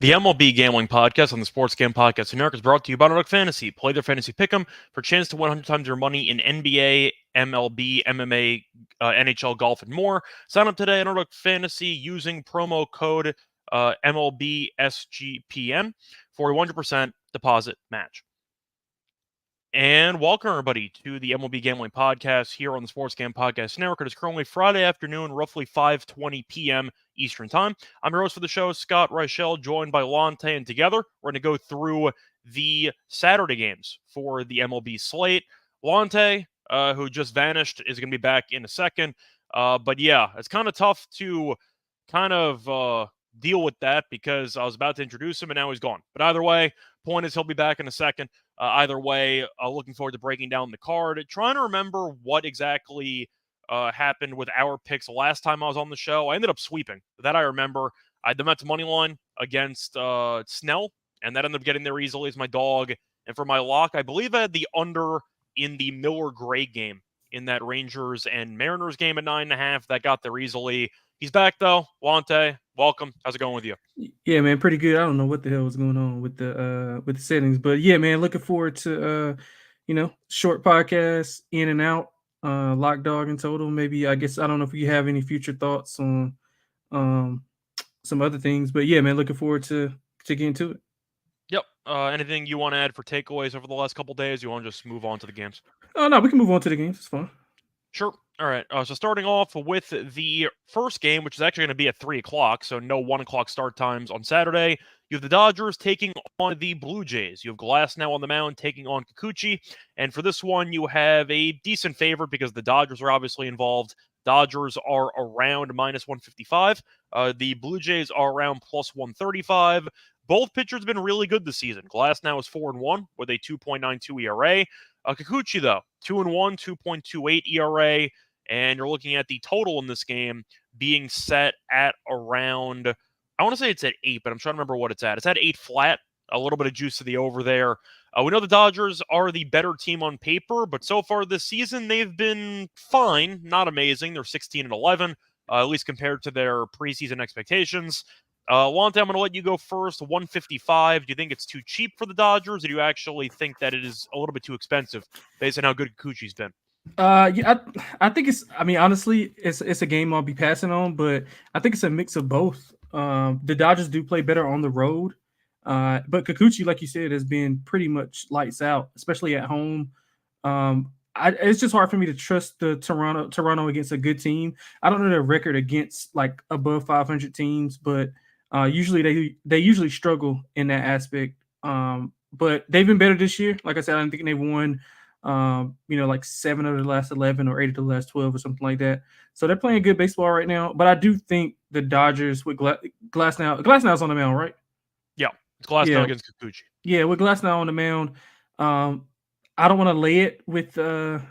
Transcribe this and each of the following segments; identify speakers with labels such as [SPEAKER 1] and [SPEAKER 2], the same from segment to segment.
[SPEAKER 1] The MLB Gambling Podcast on the Sports Game Podcast Network is brought to you by Underdog Fantasy. Play their fantasy pick'em for a chance to win 100 times your money in NBA, MLB, MMA, NHL, golf, and more. Sign up today at Underdog Fantasy using promo code MLB SGPN for a 100% deposit match. And welcome, everybody, to the MLB Gambling Podcast here on the Sports Game Podcast Network. It is currently Friday afternoon, roughly 5:20 p.m. Eastern Time. I'm your host for the show, Scott Reichel, joined by Lonte, and together we're going to go through the Saturday games for the MLB slate. Lonte, who just vanished, is going to be back in a second. But yeah, it's kind of tough to deal with that because I was about to introduce him and now he's gone. But either way, point is he'll be back in a second. Either way, looking forward to breaking down the card. Trying to remember what exactly happened with our picks last time I was on the show. I ended up sweeping. That I remember. I had the Mets money line against Snell, and that ended up getting there easily as my dog. And for my lock, I believe I had the under in the Miller-Gray game in that Rangers and Mariners game at 9.5. That got there easily. He's back, though. Lonte, welcome. How's it going with you?
[SPEAKER 2] Yeah, man, pretty good. I don't know what the hell was going on with the settings, but yeah, man, looking forward to short podcast in and out, lock dog in total. Maybe I guess I don't know if you have any future thoughts on um some other things, but yeah, man, looking forward to getting to it.
[SPEAKER 1] Yep. Anything you want to add for takeaways over the last couple days? You want to just move on to the games?
[SPEAKER 2] Oh no, we can move on to the games. It's fine.
[SPEAKER 1] Sure. All right. So starting off with the first game, which is actually going to be at 3 o'clock, so no 1 o'clock start times on Saturday. You have the Dodgers taking on the Blue Jays. You have Glass now on the mound taking on Kikuchi. And for this one, you have a decent favorite because the Dodgers are obviously involved. Dodgers are around minus 155. The Blue Jays are around plus 135. Both pitchers have been really good this season. Glass now is 4-1 with a 2.92 ERA. Kikuchi, though, 2-1, 2.28 ERA, and you're looking at the total in this game being set at around, I want to say it's at 8, but I'm trying to remember what it's at. It's at 8 flat, a little bit of juice to the over there. We know the Dodgers are the better team on paper, but so far this season, they've been fine, not amazing. They're 16-11, at least compared to their preseason expectations. Lonte, I'm going to let you go first. 155. Do you think it's too cheap for the Dodgers, or do you actually think that it is a little bit too expensive based on how good Kikuchi's been?
[SPEAKER 2] Yeah, I think it's. I mean, honestly, it's a game I'll be passing on, but I think it's a mix of both. The Dodgers do play better on the road, but Kikuchi, like you said, has been pretty much lights out, especially at home. It's just hard for me to trust the Toronto against a good team. I don't know their record against like above 500 teams, but usually they usually struggle in that aspect. But they've been better this year. Like I said, I think they've won like 7 of the last 11 or 8 of the last 12 or something like that. So they're playing good baseball right now. But I do think the Dodgers with Glasnow's on the mound, right?
[SPEAKER 1] Yeah, it's Glasnow against Kikuchi.
[SPEAKER 2] Yeah, with Glasnow on the mound, I don't want to lay it with I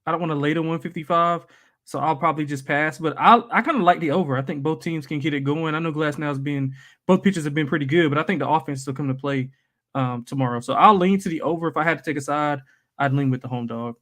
[SPEAKER 2] don't want to lay the 155. So I'll probably just pass. But I kind of like the over. I think both teams can get it going. I know Glasnow's been both pitchers have been pretty good, but I think the offense will come to play tomorrow. So I'll lean to the over. If I had to take a side, I'd lean with the home dog.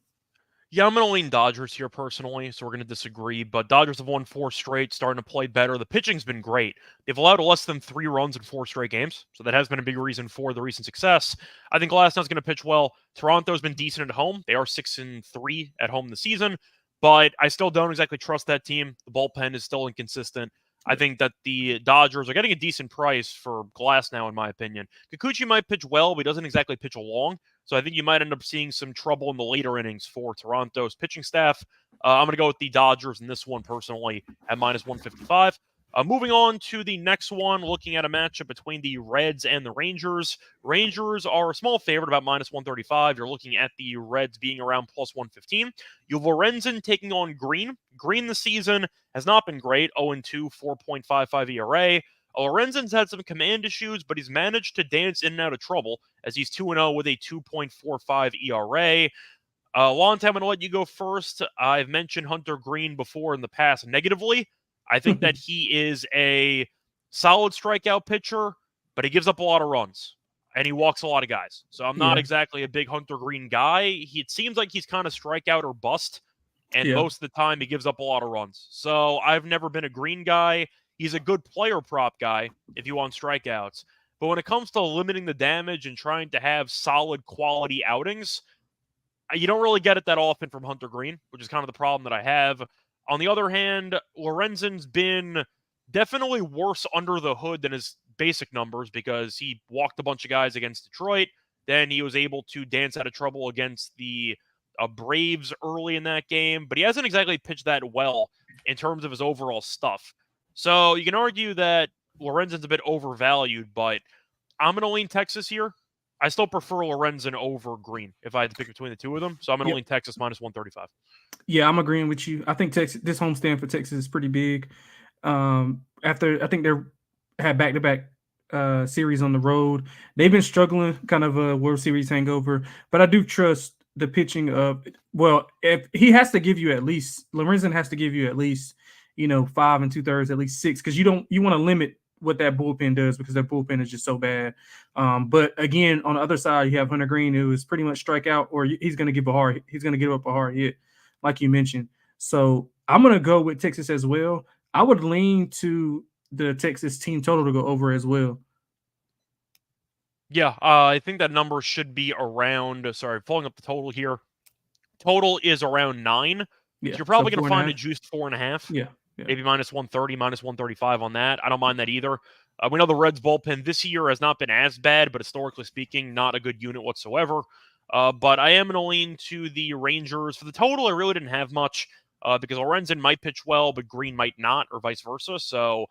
[SPEAKER 1] Yeah, I'm going to lean Dodgers here personally, so we're going to disagree. But Dodgers have won 4 straight, starting to play better. The pitching's been great. They've allowed less than 3 runs in 4 straight games, so that has been a big reason for the recent success. I think Glasnow's going to pitch well. Toronto's been decent at home. They are 6-3 at home this season, but I still don't exactly trust that team. The bullpen is still inconsistent. I think that the Dodgers are getting a decent price for Glasnow, in my opinion. Kikuchi might pitch well, but he doesn't exactly pitch long. So I think you might end up seeing some trouble in the later innings for Toronto's pitching staff. I'm going to go with the Dodgers in this one personally at minus 155. Moving on to the next one, looking at a matchup between the Reds and the Rangers. Rangers are a small favorite, about minus 135. You're looking at the Reds being around plus 115. You have Lorenzen taking on Green. Green this season has not been great, 0-2, 4.55 ERA. Lorenzen's had some command issues, but he's managed to dance in and out of trouble as he's 2-0 with a 2.45 ERA. Long time, I'm going to let you go first. I've mentioned Hunter Green before in the past negatively. I think that he is a solid strikeout pitcher, but he gives up a lot of runs, and he walks a lot of guys. So I'm not exactly a big Hunter Green guy. It seems like he's kind of strikeout or bust, and most of the time he gives up a lot of runs. So I've never been a Green guy. He's a good player prop guy if you want strikeouts. But when it comes to limiting the damage and trying to have solid quality outings, you don't really get it that often from Hunter Green, which is kind of the problem that I have. On the other hand, Lorenzen's been definitely worse under the hood than his basic numbers because he walked a bunch of guys against Detroit. Then he was able to dance out of trouble against the Braves early in that game, but he hasn't exactly pitched that well in terms of his overall stuff. So you can argue that Lorenzen's a bit overvalued, but I'm going to lean Texas here. I still prefer Lorenzen over Green if I had to pick between the two of them. So I'm going to lean Texas minus 135.
[SPEAKER 2] Yeah, I'm agreeing with you. I think Texas, this homestand for Texas is pretty big. After I think they're had back-to-back series on the road, they've been struggling, kind of a World Series hangover. But I do trust the pitching of if he has to give you at least Lorenzen has to give you at least 5 2/3, at least 6, because you want to limit what that bullpen does because their bullpen is just so bad. But again, on the other side, you have Hunter Green, who is pretty much strikeout, or he's going to give up a hard hit, like you mentioned. So I'm going to go with Texas as well. I would lean to the Texas team total to go over as well.
[SPEAKER 1] Yeah, I think that number should be around, pulling up the total here. Total is around 9.
[SPEAKER 2] Yeah,
[SPEAKER 1] So you're probably
[SPEAKER 2] so
[SPEAKER 1] going to find a juiced 4.5.
[SPEAKER 2] Yeah.
[SPEAKER 1] Maybe minus 130, minus 135 on that. I don't mind that either. We know the Reds bullpen this year has not been as bad, but historically speaking, not a good unit whatsoever. But I am going to lean to the Rangers. For the total, I really didn't have much because Lorenzen might pitch well, but Green might not, or vice versa. So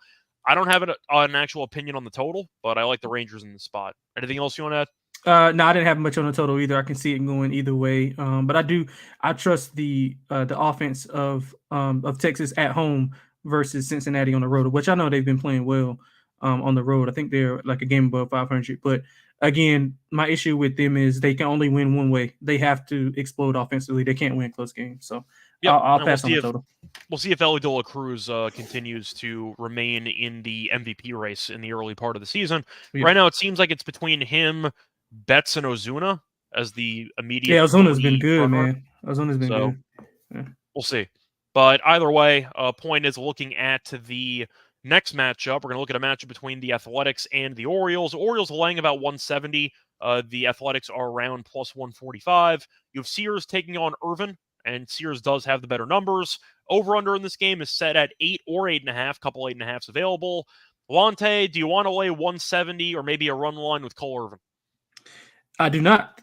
[SPEAKER 1] I don't have an actual opinion on the total, but I like the Rangers in the spot. Anything else you want to add?
[SPEAKER 2] No, I didn't have much on the total either. I can see it going either way. But I trust the offense of Texas at home versus Cincinnati on the road, which I know they've been playing well on the road. I think they're like a game above 500. But again, my issue with them is they can only win one way. They have to explode offensively. They can't win close games. So I'll pass on the total.
[SPEAKER 1] We'll see if Elly De La Cruz continues to remain in the MVP race in the early part of the season. Yeah. Right now, it seems like it's between him, Betts, and Ozuna as the immediate.
[SPEAKER 2] Yeah, Ozuna's been good, man. Ozuna's been good.
[SPEAKER 1] Yeah. We'll see. But either way, point is looking at the next matchup. We're going to look at a matchup between the Athletics and the Orioles. The Orioles are laying about 170. The Athletics are around plus 145. You have Sears taking on Irvin, and Sears does have the better numbers. Over-under in this game is set at 8 or 8.5. Couple 8.5s available. Lonte, do you want to lay 170 or maybe a run line with Cole Irvin?
[SPEAKER 2] I do not.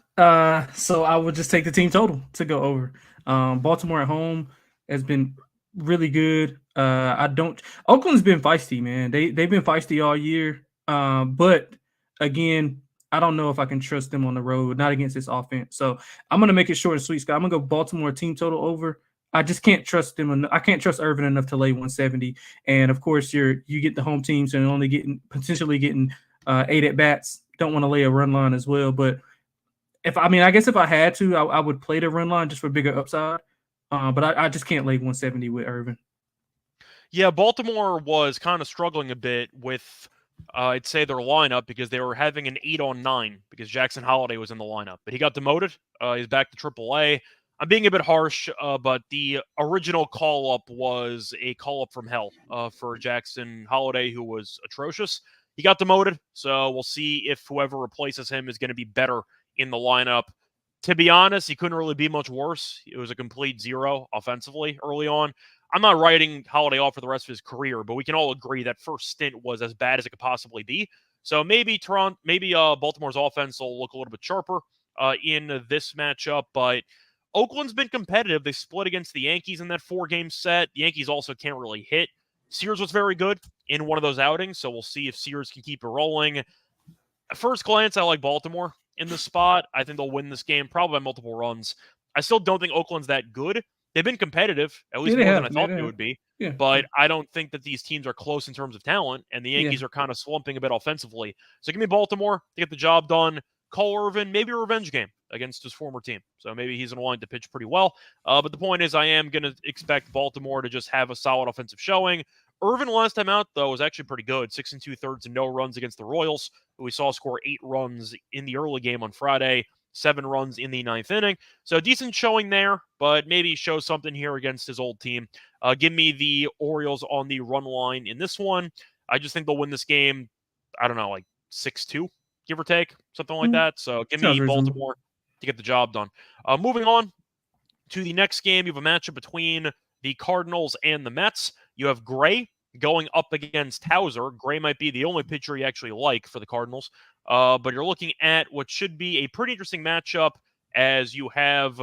[SPEAKER 2] So I would just take the team total to go over. Baltimore at home has been really good. Oakland's been feisty, man. They've been feisty all year. But again, I don't know if I can trust them on the road, not against this offense. So I'm gonna make it short and sweet, Scott. I'm gonna go Baltimore team total over. I just can't trust them. I can't trust Irvin enough to lay 170. And of course, you get the home team, so you're only potentially getting 8 at bats. Don't want to lay a run line as well, but I guess if I had to, I would play the run line just for bigger upside. But I just can't lay 170 with Irvin.
[SPEAKER 1] Yeah, Baltimore was kind of struggling a bit with, I'd say, their lineup because they were having an 8-on-9 because Jackson Holliday was in the lineup. But he got demoted. He's back to AAA. I'm being a bit harsh, but the original call-up was a call-up from hell for Jackson Holliday, who was atrocious. He got demoted, so we'll see if whoever replaces him is going to be better in the lineup. To be honest, he couldn't really be much worse. It was a complete zero offensively early on. I'm not writing Holliday off for the rest of his career, but we can all agree that first stint was as bad as it could possibly be. So maybe Baltimore's offense will look a little bit sharper in this matchup, but Oakland's been competitive. They split against the Yankees in that 4-game set. The Yankees also can't really hit. Sears was very good in one of those outings, so we'll see if Sears can keep it rolling. At first glance, I like Baltimore in the spot. I think they'll win this game, probably by multiple runs. I still don't think Oakland's that good. They've been competitive, at least more than I thought they would be.
[SPEAKER 2] Yeah.
[SPEAKER 1] But I don't think that these teams are close in terms of talent, and the Yankees are kind of slumping a bit offensively. So give me Baltimore to get the job done. Cole Irvin, maybe a revenge game against his former team. So maybe he's in line to pitch pretty well. But the point is, I am going to expect Baltimore to just have a solid offensive showing. Irvin last time out, though, was actually pretty good. 6 2/3 and no runs against the Royals, who we saw score 8 runs in the early game on Friday, 7 runs in the 9th inning. So decent showing there, but maybe show something here against his old team. Give me the Orioles on the run line in this one. I just think they'll win this game, I don't know, like 6-2, give or take, something like
[SPEAKER 2] Mm,
[SPEAKER 1] that. So give
[SPEAKER 2] sounds
[SPEAKER 1] me
[SPEAKER 2] reasonable.
[SPEAKER 1] Baltimore to get the job done. Moving on to the next game, you have a matchup between the Cardinals and the Mets. You have Gray going up against Hauser. Gray might be the only pitcher you actually like for the Cardinals, but you're looking at what should be a pretty interesting matchup as you have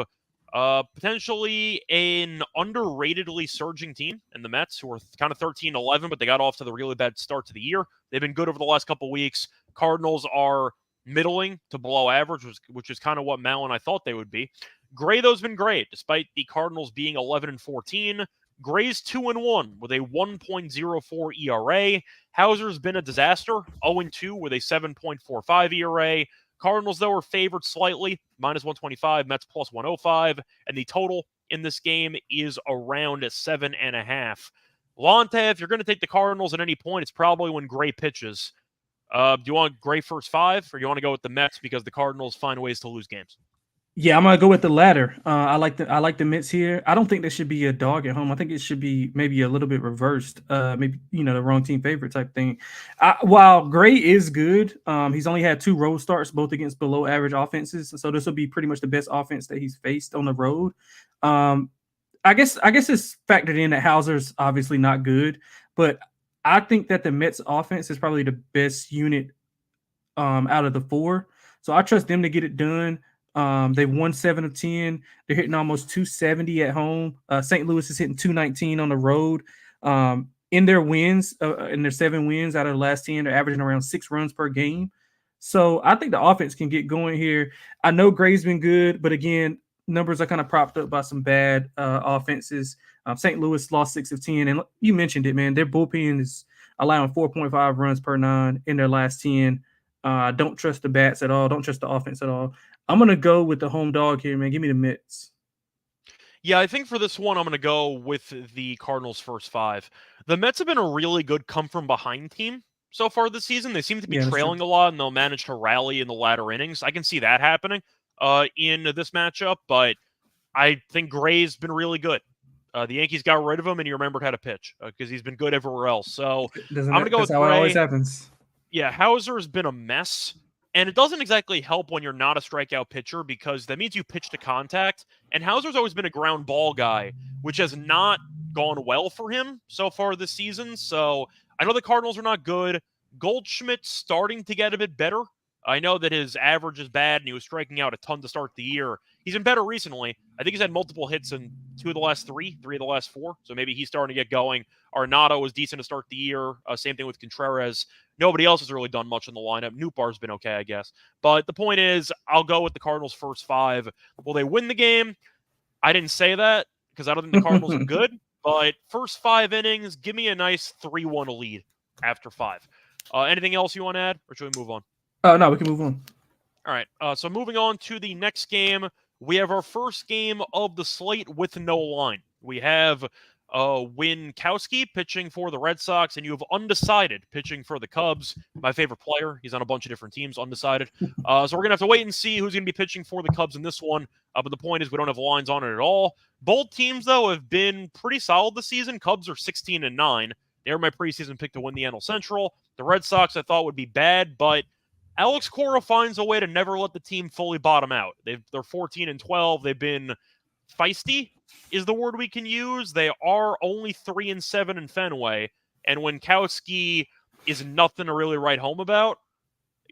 [SPEAKER 1] potentially an underratedly surging team in the Mets, who are kind of 13-11, but they got off to the really bad start to the year. They've been good over the last couple weeks. Cardinals are middling to below average, which is kind of what Mal and I thought they would be. Gray, though, has been great, despite the Cardinals being 11-14. Gray's 2-1 with a 1.04 ERA. Hauser's been a disaster, 0-2 with a 7.45 ERA. Cardinals, though, are favored slightly, minus 125, Mets plus 105, and the total in this game is around 7.5. Lonte, if you're going to take the Cardinals at any point, it's probably when Gray pitches. Do you want Gray first 5, or do you want to go with the Mets because the Cardinals find ways to lose games?
[SPEAKER 2] Yeah, I'm gonna go with the latter. I like the Mets here. I don't think there should be a dog at home. I think it should be maybe a little bit reversed. Maybe the wrong team favorite type thing. While Gray is good, he's only had 2 road starts, both against below average offenses. So this will be pretty much the best offense that he's faced on the road. I guess it's factored in that Hauser's obviously not good, but I think that the Mets offense is probably the best unit out of the 4. So I trust them to get it done. They've won 7 of 10. They're hitting almost 270 at home. St. Louis is hitting 219 on the road. In their wins, in their 7 wins out of the last 10, they're averaging around 6 runs per game. So I think the offense can get going here. I know Gray's been good, but again, numbers are kind of propped up by some bad offenses. St. Louis lost 6 of 10, and you mentioned it, man. Their bullpen is allowing 4.5 runs per 9 in their last 10. Don't trust the bats at all. Don't trust the offense at all. I'm going to go with the home dog here, man. Give me the Mets.
[SPEAKER 1] Yeah, I think for this one, I'm going to go with the Cardinals' first 5. The Mets have been a really good come-from-behind team so far this season. They seem to be trailing a lot, and they'll manage to rally in the latter innings. I can see that happening in this matchup, but I think Gray's been really good. The Yankees got rid of him, and he remembered how to pitch because he's been good everywhere else. So I'm going to go with Gray.
[SPEAKER 2] That's how it always happens.
[SPEAKER 1] Yeah, Hauser has been a mess. And it doesn't exactly help when you're not a strikeout pitcher because that means you pitch to contact. And Hauser's always been a ground ball guy, which has not gone well for him so far this season. So I know the Cardinals are not good. Goldschmidt's starting to get a bit better. I know that his average is bad and he was striking out a ton to start the year. He's been better recently. I think he's had multiple hits in 2 of the last 3 of the last 4. So maybe he's starting to get going. Arenado was decent to start the year. Same thing with Contreras. Nobody else has really done much in the lineup. Nootbaar's been okay, I guess. But the point is, I'll go with the Cardinals' first 5. Will they win the game? I didn't say that because I don't think the Cardinals are good. But first 5 innings, give me a nice 3-1 lead after 5. Anything else you want to add, or should we move on?
[SPEAKER 2] No, we can move on.
[SPEAKER 1] All right. So moving on to the next game, we have our first game of the slate with no line. We have Winkowski pitching for the Red Sox, and you have Undecided pitching for the Cubs. My favorite player. He's on a bunch of different teams, Undecided. So we're going to have to wait and see who's going to be pitching for the Cubs in this one. But the point is we don't have lines on it at all. Both teams, though, have been pretty solid this season. Cubs are 16-9. They're my preseason pick to win the NL Central. The Red Sox I thought would be bad, but Alex Cora finds a way to never let the team fully bottom out. They're 14-12. They've been feisty, is the word we can use. They are only 3-7 in Fenway, and Winkowski is nothing to really write home about.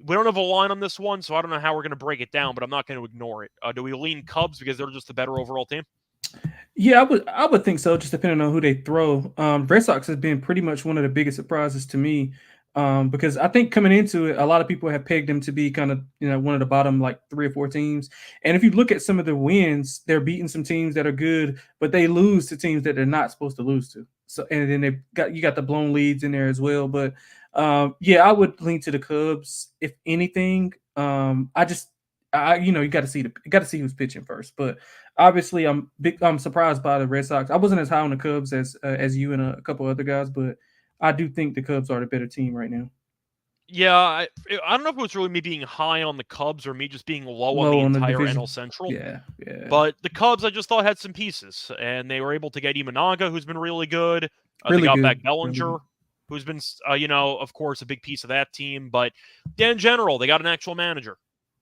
[SPEAKER 1] We don't have a line on this one, so I don't know how we're going to break it down, but I'm not going to ignore it. Do we lean Cubs because they're just the better overall team?
[SPEAKER 2] Yeah, I would think so, just depending on who they throw. Red Sox has been pretty much one of the biggest surprises to me. Because I think coming into it, a lot of people have pegged them to be kind of, one of the bottom like 3 or 4 teams. And if you look at some of the wins, they're beating some teams that are good, but they lose to teams that they're not supposed to lose to. So, and then you got the blown leads in there as well. But yeah, I would lean to the Cubs if anything. You got to see who's pitching first. But obviously, I'm surprised by the Red Sox. I wasn't as high on the Cubs as you and a couple other guys, but I do think the Cubs are the better team right now.
[SPEAKER 1] Yeah, I don't know if it was really me being high on the Cubs or me just being low on the entire NL Central.
[SPEAKER 2] Yeah.
[SPEAKER 1] But the Cubs, I just thought had some pieces, and they were able to get Imanaga, who's been really good.
[SPEAKER 2] Really
[SPEAKER 1] they got
[SPEAKER 2] good.
[SPEAKER 1] back Bellinger.
[SPEAKER 2] Really
[SPEAKER 1] who's been, of course, a big piece of that team. But in general, they got an actual manager.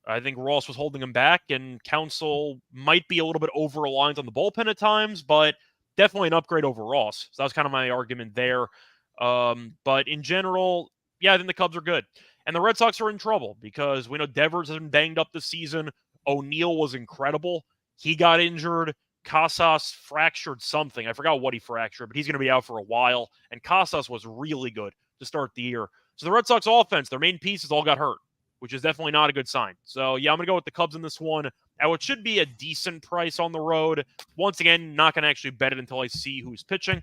[SPEAKER 1] I think Ross was holding him back, and Counsell might be a little bit over-reliant on the bullpen at times, but definitely an upgrade over Ross. So that was kind of my argument there. But in general, yeah, I think the Cubs are good. And the Red Sox are in trouble because we know Devers has been banged up this season. O'Neill was incredible. He got injured. Casas fractured something. I forgot what he fractured, but he's going to be out for a while. And Casas was really good to start the year. So the Red Sox offense, their main pieces all got hurt, which is definitely not a good sign. So, yeah, I'm going to go with the Cubs in this one at what should be a decent price on the road. Once again, not going to actually bet it until I see who's pitching.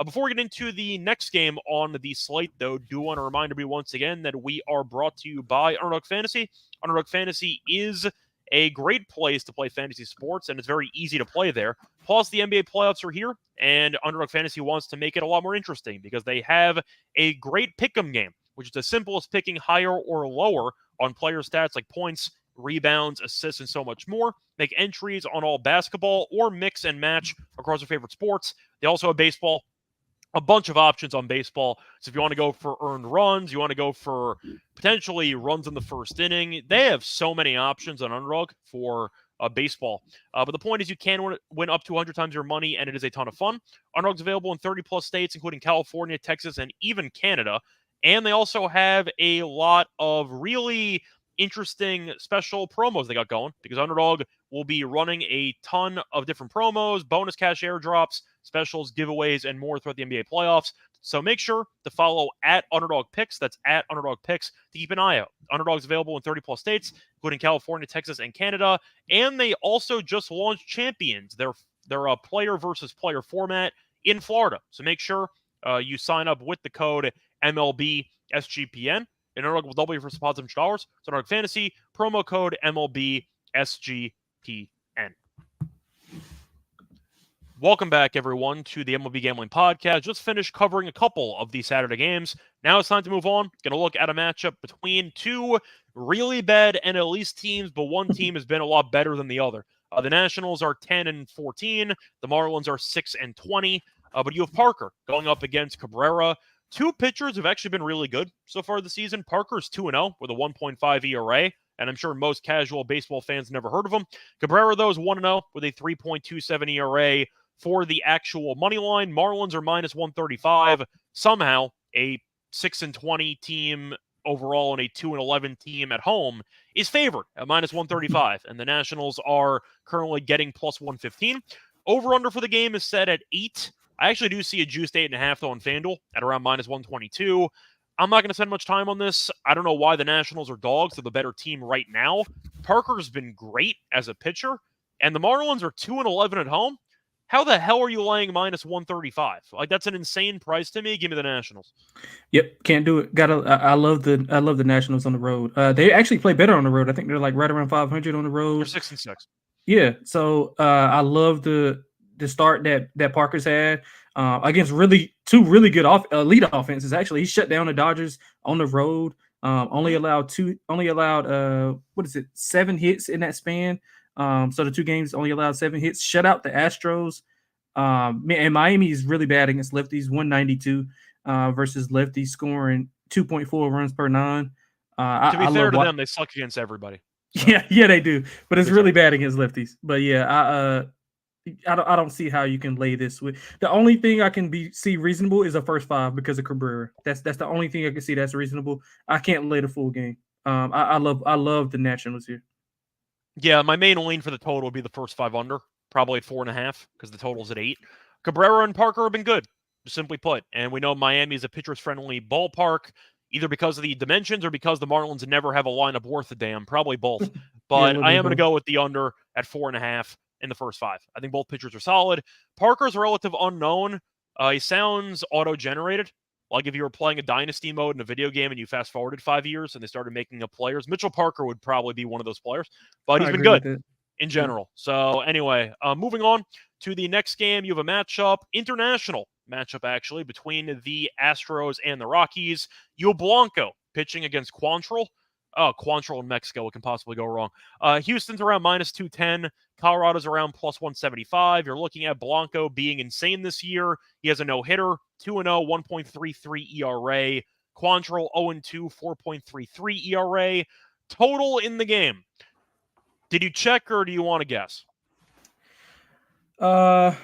[SPEAKER 1] Before we get into the next game on the slate, though, do want to remind everybody once again that we are brought to you by Underdog Fantasy. Underdog Fantasy is a great place to play fantasy sports, and it's very easy to play there. Plus, the NBA playoffs are here, and Underdog Fantasy wants to make it a lot more interesting because they have a great pick'em game, which is as simple as picking higher or lower on player stats like points, rebounds, assists, and so much more. Make entries on all basketball or mix and match across your favorite sports. They also have baseball. A bunch of options on baseball. So if you want to go for earned runs, you want to go for potentially runs in the first inning, they have so many options on Underdog for baseball. But the point is you can win up to 100 times your money, and it is a ton of fun. Underdog's available in 30-plus states, including California, Texas, and even Canada. And they also have a lot of really interesting special promos they got going because Underdog will be running a ton of different promos, bonus cash airdrops, specials, giveaways, and more throughout the NBA playoffs. So make sure to follow at Underdog Picks. That's at Underdog Picks to keep an eye out. Underdog's available in 30-plus states, including California, Texas, and Canada. And they also just launched Champions, their player versus player format in Florida. So make sure you sign up with the code MLB SGPN. And Underdog will double your first deposit $100. So Underdog Fantasy, promo code MLB SGPN. Welcome back, everyone, to the MLB Gambling Podcast. Just finished covering a couple of these Saturday games. Now it's time to move on. Going to look at a matchup between two really bad NL East teams, but one team has been a lot better than the other. The Nationals are 10-14. The Marlins are 6-20. But you have Parker going up against Cabrera. Two pitchers have actually been really good so far this season. Parker's 2-0 with a 1.5 ERA, and I'm sure most casual baseball fans never heard of him. Cabrera, though, is 1-0 with a 3.27 ERA for the actual money line. Marlins are minus 135. Somehow, a 6-20 team overall and a 2-11 team at home is favored at minus 135, and the Nationals are currently getting plus 115. Over-under for the game is set at 8. I actually do see a juiced 8.5 though on FanDuel at around minus 122. I'm not going to spend much time on this. I don't know why the Nationals are dogs. They're the better team right now. Parker's been great as a pitcher, and the Marlins are 2-11 at home. How the hell are you laying minus 135? Like, that's an insane price to me. Give me the Nationals.
[SPEAKER 2] Yep, can't do it. I love the Nationals on the road. They actually play better on the road. I think they're like right around 500 on the road.
[SPEAKER 1] They're 6-6.
[SPEAKER 2] Yeah, so I love the start that Parker's had against two really good elite offenses. Actually, he shut down the Dodgers on the road. Only allowed 7 hits in that span. So the 2 games only allowed 7 hits. Shut out the Astros. And Miami is really bad against lefties. 192 versus lefties, scoring 2.4 runs per 9.
[SPEAKER 1] To be fair to them, they suck against everybody.
[SPEAKER 2] So. Yeah, they do. But it's really bad against lefties. But yeah, I don't see how you can lay this with. The only thing I can see reasonable is a first 5 because of Cabrera. That's the only thing I can see that's reasonable. I can't lay the full game. I love the Nationals here.
[SPEAKER 1] Yeah, my main lean for the total would be the first 5 under, probably at 4.5 because the total's at 8. Cabrera and Parker have been good, just simply put. And we know Miami is a pitcher's friendly ballpark, either because of the dimensions or because the Marlins never have a lineup worth a damn. Probably both. But I am going to go with the under at 4.5 in the first 5. I think both pitchers are solid. Parker's a relative unknown. He sounds auto-generated. Like if you were playing a dynasty mode in a video game and you fast forwarded 5 years and they started making up players, Mitchell Parker would probably be one of those players, but he's been good in general. So anyway, moving on to the next game, you have a international matchup actually, between the Astros and the Rockies. Blanco pitching against Quantrill. Quantrill in Mexico. What can possibly go wrong? Houston's around minus 210. Colorado's around plus 175. You're looking at Blanco being insane this year. He has a no-hitter, 2-0, 1.33 ERA. Quantrill 0-2, 4.33 ERA. Total in the game. Did you check or do you want to guess?
[SPEAKER 2] 12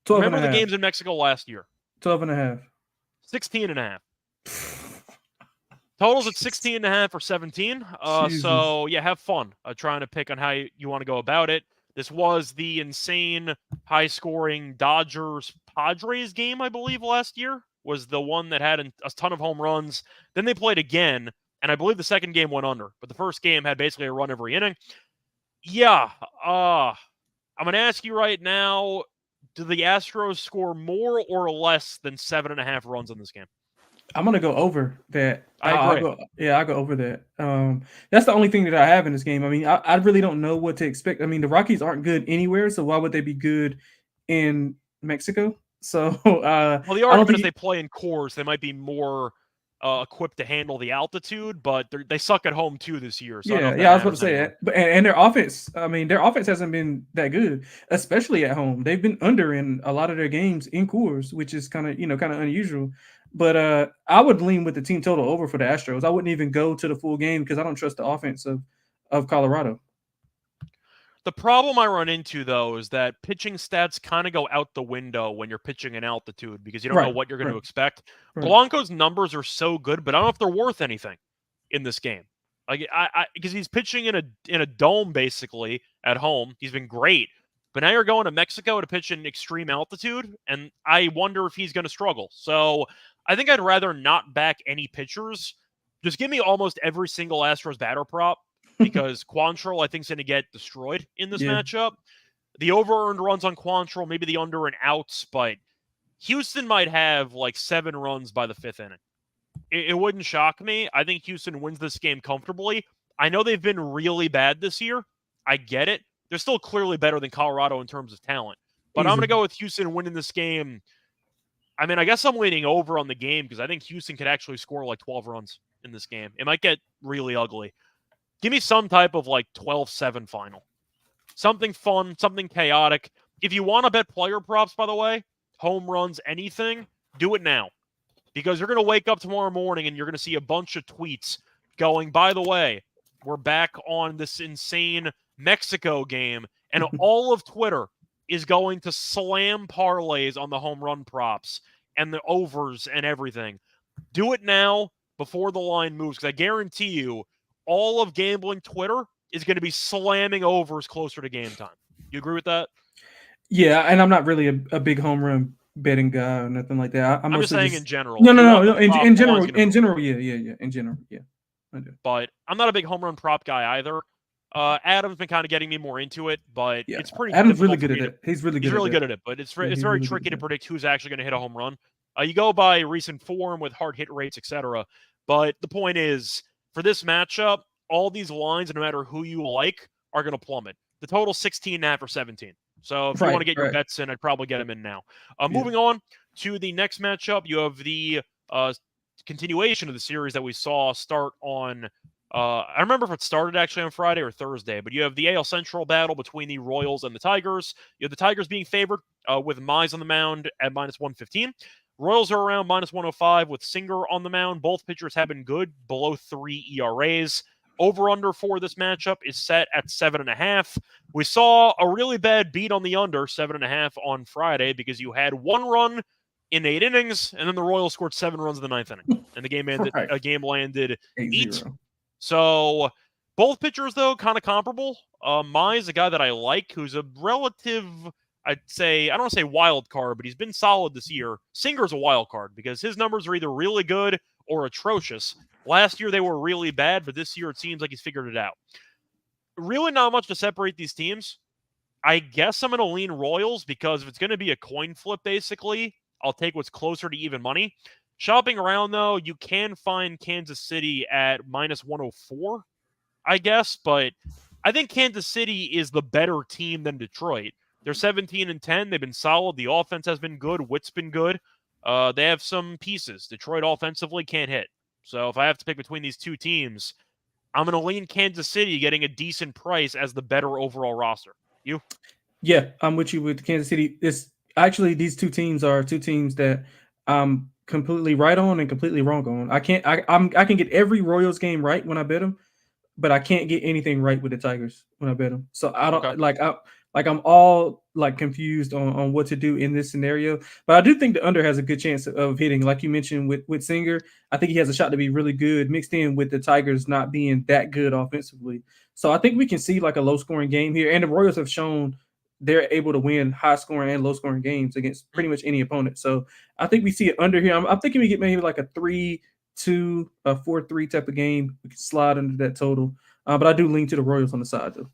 [SPEAKER 1] Remember
[SPEAKER 2] and a
[SPEAKER 1] the
[SPEAKER 2] half.
[SPEAKER 1] games in Mexico last year?
[SPEAKER 2] 12 and a half.
[SPEAKER 1] 16 and a half. Totals at 16 and a half or 17. So, yeah, have fun trying to pick on how you want to go about it. This was the insane, high-scoring Dodgers-Padres game, I believe, last year. Was the one that had a ton of home runs. Then they played again, and I believe the second game went under. But the first game had basically a run every inning. Yeah, I'm going to ask you right now, do the Astros score more or less than 7.5 runs in this game?
[SPEAKER 2] I'm gonna go over that.
[SPEAKER 1] I agree.
[SPEAKER 2] I'll go over that. That's the only thing that I have in this game. I mean, I really don't know what to expect. I mean, the Rockies aren't good anywhere, so why would they be good in Mexico? So,
[SPEAKER 1] well, the argument is they play in cores. They might be more equipped to handle the altitude, but they suck at home too this year. So
[SPEAKER 2] I was about to say that. But and their offense, I mean, their offense hasn't been that good, especially at home. They've been under in a lot of their games in cores, which is kind of unusual. But I would lean with the team total over for the Astros. I wouldn't even go to the full game because I don't trust the offense of Colorado.
[SPEAKER 1] The problem I run into, though, is that pitching stats kind of go out the window when you're pitching in altitude because you don't know what you're going to expect. Blanco's numbers are so good, but I don't know if they're worth anything in this game. Like, because he's pitching in a dome basically at home. He's been great, but now you're going to Mexico to pitch in extreme altitude, and I wonder if he's going to struggle. So I think I'd rather not back any pitchers. Just give me almost every single Astros batter prop. Because Quantrill, I think, is going to get destroyed in this matchup. The over-earned runs on Quantrill, maybe the under and outs, but Houston might have like 7 runs by the 5th inning. It wouldn't shock me. I think Houston wins this game comfortably. I know they've been really bad this year. I get it. They're still clearly better than Colorado in terms of talent. But I'm going to go with Houston winning this game. I mean, I guess I'm leaning over on the game because I think Houston could actually score like 12 runs in this game. It might get really ugly. Give me some type of like 12-7 final. Something fun, something chaotic. If you want to bet player props, by the way, home runs, anything, do it now. Because you're going to wake up tomorrow morning and you're going to see a bunch of tweets going, by the way, we're back on this insane Mexico game. And all of Twitter is going to slam parlays on the home run props and the overs and everything. Do it now before the line moves. Because I guarantee you, all of gambling Twitter is going to be slamming overs closer to game time. You agree with that?
[SPEAKER 2] Yeah, and I'm not really a big home run betting guy or nothing like that.
[SPEAKER 1] I'm just saying in general.
[SPEAKER 2] No. In general, yeah. In general, yeah. I do.
[SPEAKER 1] But I'm not a big home run prop guy either. Adam's been kind of getting me more into it, but it's pretty.
[SPEAKER 2] Adam's really good at it. He's really good
[SPEAKER 1] at it, but it's very tricky to predict who's actually going to hit a home run. You go by recent form with hard hit rates, etc. But the point is, for this matchup, all these lines, no matter who you like, are going to plummet. The total 16.5 or 17. So if you want to get your bets in, I'd probably get them in now. Moving on to the next matchup, you have the continuation of the series that we saw start on. I don't remember if it started actually on Friday or Thursday, but you have the AL Central battle between the Royals and the Tigers. You have the Tigers being favored with Mize on the mound at minus 115. Royals are around minus 105 with Singer on the mound. Both pitchers have been good, below 3 ERAs. Over-under for this matchup is set at 7.5. We saw a really bad beat on the under, 7.5 on Friday, because you had 1 run in 8 innings, and then the Royals scored 7 runs in the 9th inning, and the game ended. Game landed 8. So both pitchers, though, kind of comparable. Mize, a guy that I like, who's a relative, I'd say, I don't want to say wild card, but he's been solid this year. Singer's a wild card because his numbers are either really good or atrocious. Last year they were really bad, but this year it seems like he's figured it out. Really not much to separate these teams. I guess I'm going to lean Royals because if it's going to be a coin flip, basically, I'll take what's closer to even money. Shopping around, though, you can find Kansas City at minus 104, I guess, but I think Kansas City is the better team than Detroit. They're 17-10. They've been solid. The offense has been good. Witt's been good. They have some pieces. Detroit offensively can't hit. So if I have to pick between these two teams, I'm going to lean Kansas City getting a decent price as the better overall roster. You?
[SPEAKER 2] Yeah, I'm with you with Kansas City. It's actually these two teams are two teams that I'm completely right on and completely wrong on. I can get every Royals game right when I bet them, but I can't get anything right with the Tigers when I bet them. So I
[SPEAKER 1] Okay.
[SPEAKER 2] don't I'm all like confused on what to do in this scenario. But I do think the under has a good chance of hitting, like you mentioned with Singer. I think he has a shot to be really good, mixed in with the Tigers not being that good offensively. So I think we can see like a low scoring game here. And the Royals have shown they're able to win high scoring and low scoring games against pretty much any opponent. So I think we see it under here. I'm thinking we get maybe like a 3-2, a 4-3 type of game. We can slide under that total. But I do lean to the Royals on the side, though.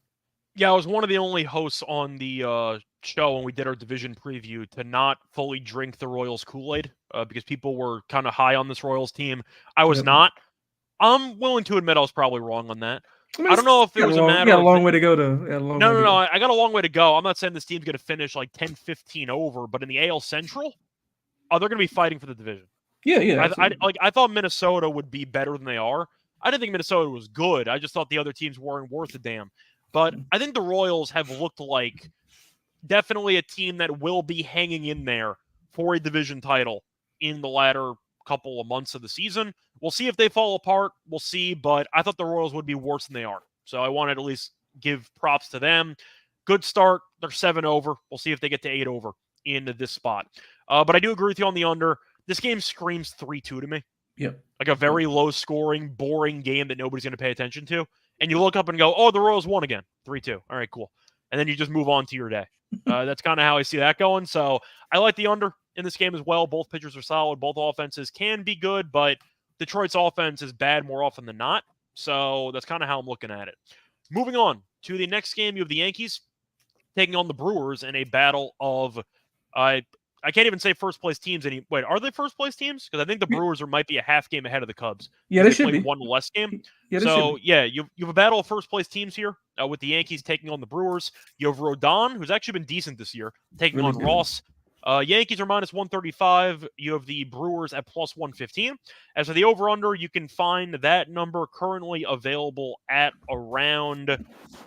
[SPEAKER 1] Yeah, I was one of the only hosts on the show when we did our division preview to not fully drink the Royals Kool-Aid because people were kind of high on this Royals team. I was not. I'm willing to admit I was probably wrong on that. I don't know if it was a matter
[SPEAKER 2] of...
[SPEAKER 1] a
[SPEAKER 2] long way to go, though.
[SPEAKER 1] No. I got a long way to go. I'm not saying this team's going to finish like 10-15 over, but in the AL Central, they're going to be fighting for the division.
[SPEAKER 2] Yeah.
[SPEAKER 1] I thought Minnesota would be better than they are. I didn't think Minnesota was good. I just thought the other teams weren't worth a damn. But I think the Royals have looked like definitely a team that will be hanging in there for a division title in the latter couple of months of the season. We'll see if they fall apart. We'll see. But I thought the Royals would be worse than they are. So I wanted to at least give props to them. Good start. They're 7 over. We'll see if they get to 8 over in this spot. But I do agree with you on the under. This game screams 3-2 to me.
[SPEAKER 2] Yep.
[SPEAKER 1] Like a very low-scoring, boring game that nobody's going to pay attention to. And you look up and go, oh, the Royals won again. 3-2. All right, cool. And then you just move on to your day. That's kind of how I see that going. So I like the under in this game as well. Both pitchers are solid. Both offenses can be good, but Detroit's offense is bad more often than not. So that's kind of how I'm looking at it. Moving on to the next game, you have the Yankees taking on the Brewers in a battle of I can't even say first place teams anymore. Wait, are they first place teams? Because I think the Brewers might be a half game ahead of the Cubs.
[SPEAKER 2] Yeah, they should
[SPEAKER 1] played
[SPEAKER 2] be.
[SPEAKER 1] one less game.
[SPEAKER 2] Yeah,
[SPEAKER 1] so yeah, you have a battle of first place teams here with the Yankees taking on the Brewers. You have Rodon, who's actually been decent this year, taking on Ross. Yankees are minus 135. You have the Brewers at plus 115. As for the over-under, you can find that number currently available at around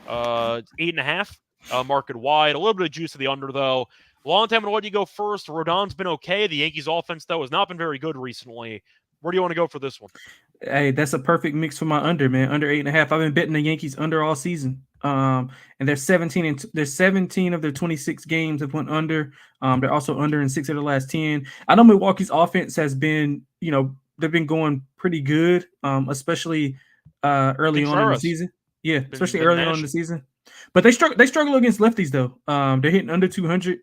[SPEAKER 1] 8.5 market wide. A little bit of juice to the under, though. Long time, I'm going to let you go first. Rodon's been okay. The Yankees' offense, though, has not been very good recently. Where do you want to go for this one?
[SPEAKER 2] Hey, that's a perfect mix for my under, man. Under 8.5. I've been betting the Yankees under all season. And they're 17 of their 26 games have went under. They're also under in 6 of the last 10. I know Milwaukee's offense has been, they've been going pretty good, especially early on in the season. Yeah, especially early on in the season. But they struggle against lefties, though. They're hitting under 200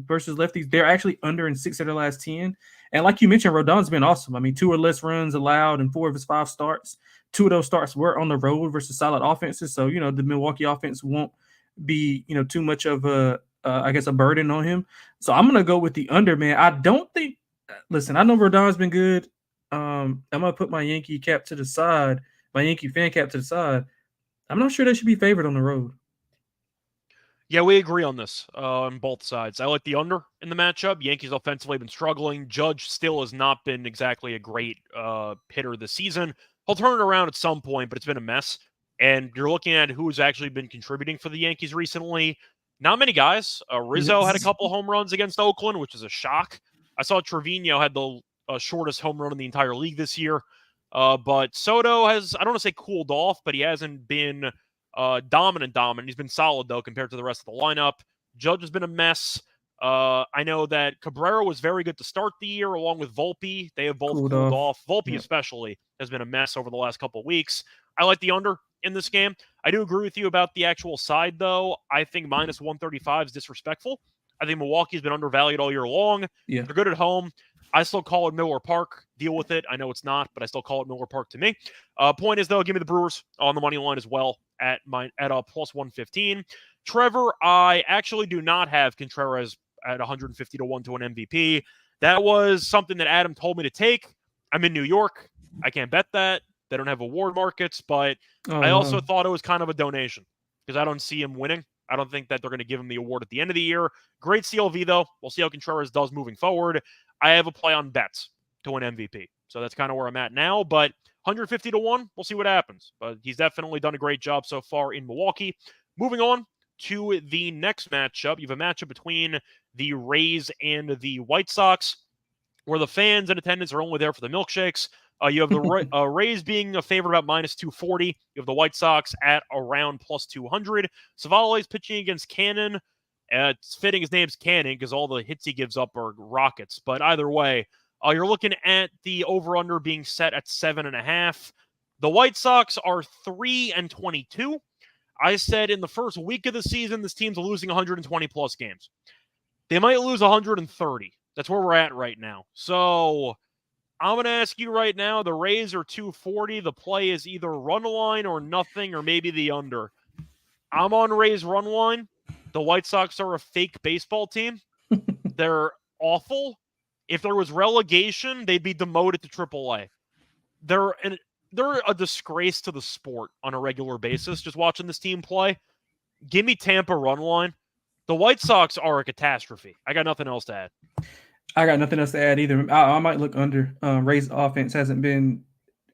[SPEAKER 2] versus lefties. They're actually under in 6 of their last 10. And like you mentioned, Rodon's been awesome. I mean, 2 or less runs allowed in 4 of his 5 starts. 2 of those starts were on the road versus solid offenses. So, the Milwaukee offense won't be, too much of a burden on him. So I'm going to go with the under, man. I don't think – listen, I know Rodon's been good. I'm going to put my Yankee cap to the side, my Yankee fan cap to the side. I'm not sure they should be favored on the road.
[SPEAKER 1] Yeah, we agree on this on both sides. I like the under in the matchup. Yankees offensively have been struggling. Judge still has not been exactly a great hitter this season. He'll turn it around at some point, but it's been a mess. And you're looking at who's actually been contributing for the Yankees recently. Not many guys. Rizzo had a couple home runs against Oakland, which is a shock. I saw Trevino had the shortest home run in the entire league this year. But Soto has, I don't want to say cooled off, but he hasn't been dominant. He's been solid, though, compared to the rest of the lineup. Judge has been a mess. I know that Cabrera was very good to start the year, along with Volpe. They have both cooled off. Volpe especially has been a mess over the last couple of weeks. I like the under in this game. I do agree with you about the actual side, though. I think minus 135 is disrespectful. I think Milwaukee's been undervalued all year long.
[SPEAKER 2] Yeah.
[SPEAKER 1] They're good at home. I still call it Miller Park. Deal with it. I know it's not, but I still call it Miller Park to me. Point is, though, give me the Brewers on the money line as well at plus 115. Trevor, I actually do not have Contreras at 150 to 1 to an MVP. That was something that Adam told me to take. I'm in New York. I can't bet that. They don't have award markets, but I also thought it was kind of a donation because I don't see him winning. I don't think that they're going to give him the award at the end of the year. Great CLV, though. We'll see how Contreras does moving forward. I have a play on bets to win MVP. So that's kind of where I'm at now. But 150 to 1, we'll see what happens. But he's definitely done a great job so far in Milwaukee. Moving on to the next matchup, you have a matchup between the Rays and the White Sox, where the fans in attendance are only there for the milkshakes. You have the Rays being a favorite about minus 240. You have the White Sox at around plus 200. Savale's pitching against Cannon. It's fitting his name's Cannon because all the hits he gives up are rockets. But either way, you're looking at the over-under being set at 7.5. The White Sox are 3-22. I said in the first week of the season, this team's losing 120-plus games. They might lose 130. That's where we're at right now. So I'm going to ask you right now, the Rays are 240. The play is either run line or nothing, or maybe the under. I'm on Rays run line. The White Sox are a fake baseball team. They're awful. If there was relegation, they'd be demoted to AAA. They're a disgrace to the sport on a regular basis, just watching this team play. Give me Tampa run line. The White Sox are a catastrophe. I got nothing else to add.
[SPEAKER 2] I got nothing else to add either. I might look under. Ray's offense hasn't been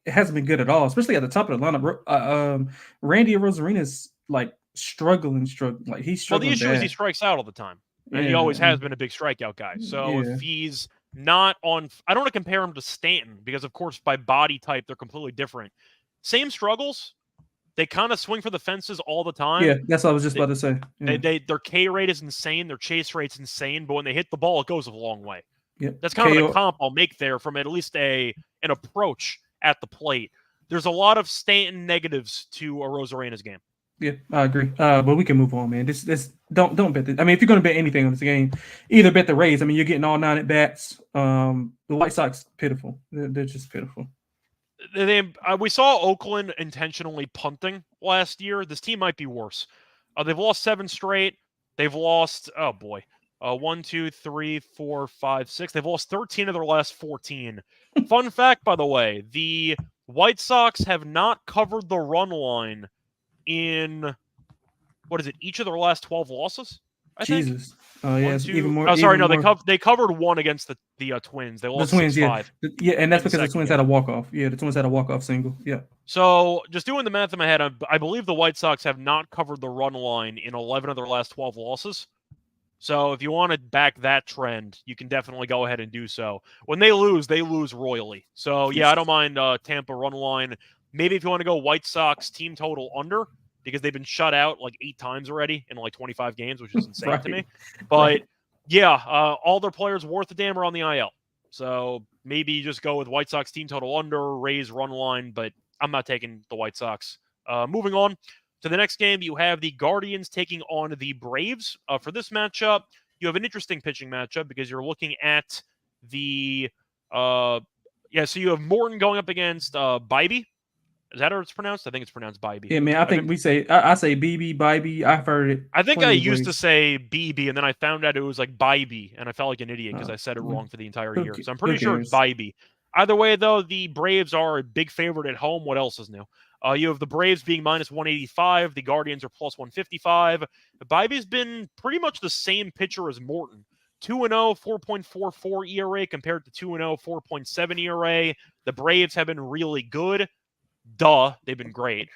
[SPEAKER 2] good at all, especially at the top of the lineup. Randy Rosarina's like struggling. Like he's struggling.
[SPEAKER 1] Well, the issue is he strikes out all the time, and he always has been a big strikeout guy. So if he's not on, I don't want to compare him to Stanton because, of course, by body type they're completely different. Same struggles. They kind of swing for the fences all the time.
[SPEAKER 2] Yeah, that's what I was just about to say. Yeah.
[SPEAKER 1] Their K rate is insane. Their chase rate's insane. But when they hit the ball, it goes a long way.
[SPEAKER 2] Yep.
[SPEAKER 1] That's kind of the comp I'll make there from at least an approach at the plate. There's a lot of Stanton negatives to a Rosarina's game.
[SPEAKER 2] Yeah, I agree. But we can move on, man. This don't bet this. I mean, if you're going to bet anything on this game, either bet the Rays. I mean, you're getting all 9 at bats. The White Sox, pitiful. They're just pitiful.
[SPEAKER 1] We saw Oakland intentionally punting last year. This team might be worse. They've lost 7 straight. They've lost 1, 2, 3, 4, 5, 6. They've lost 13 of their last 14. Fun fact, by the way, the White Sox have not covered the run line in each of their last 12 losses? I think.
[SPEAKER 2] Oh yeah, even more.
[SPEAKER 1] They covered 1 against the Twins. They lost
[SPEAKER 2] the Twins,
[SPEAKER 1] 6-5.
[SPEAKER 2] Yeah, and that's because the Twins had a walk-off. Yeah, the Twins had a walk-off single. Yeah.
[SPEAKER 1] So just doing the math in my head, I believe the White Sox have not covered the run line in 11 of their last 12 losses. So if you want to back that trend, you can definitely go ahead and do so. When they lose royally. So yeah, I don't mind Tampa run line. Maybe if you want to go White Sox team total under, because they've been shut out like 8 times already in like 25 games, which is insane to me. But yeah, all their players worth a damn are on the IL. So maybe you just go with White Sox team total under, Rays run line, but I'm not taking the White Sox. Moving on to the next game, you have the Guardians taking on the Braves. For this matchup, you have an interesting pitching matchup because you're looking at the so you have Morton going up against Bybee. Is that how it's pronounced? I think it's pronounced Bybee.
[SPEAKER 2] Yeah, man. I think we say I say BB, Bybee. I've heard it.
[SPEAKER 1] I think I used to say BB, and then I found out it was like Bybee, and I felt like an idiot because I said it wrong for the entire year. So I'm pretty sure it's Bybee. Either way, though, the Braves are a big favorite at home. What else is new? You have the Braves being minus 185. The Guardians are plus 155. Bybee's been pretty much the same pitcher as Morton. 2-0, 4.44 ERA compared to 2-0, 4.7 ERA. The Braves have been really good. Duh, they've been great.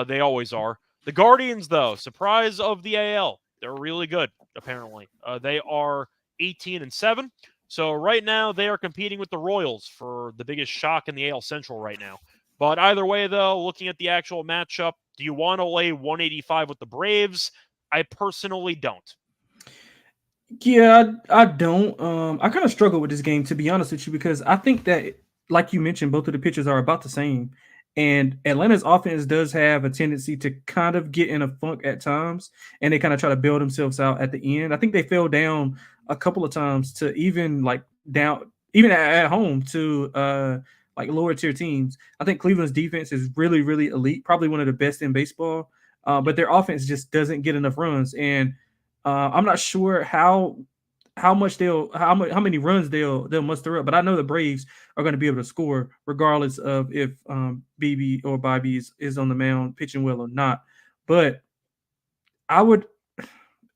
[SPEAKER 1] They always are. The Guardians, though, surprise of the AL. They're really good, apparently. They are 18-7. So right now, they are competing with the Royals for the biggest shock in the AL Central right now. But either way, though, looking at the actual matchup, do you want to lay 185 with the Braves? I personally don't.
[SPEAKER 2] Yeah, I don't. I kind of struggle with this game, to be honest with you, because I think that, like you mentioned, both of the pitchers are about the same. And Atlanta's offense does have a tendency to kind of get in a funk at times, and they kind of try to bail themselves out at the end. I think they fell down a couple of times to even at home to like lower tier teams. I think Cleveland's defense is really, really elite, probably one of the best in baseball. But their offense just doesn't get enough runs, and I'm not sure how many runs they'll muster up. But I know the Braves are going to be able to score regardless of if BB or Bybee is on the mound pitching well or not. But I would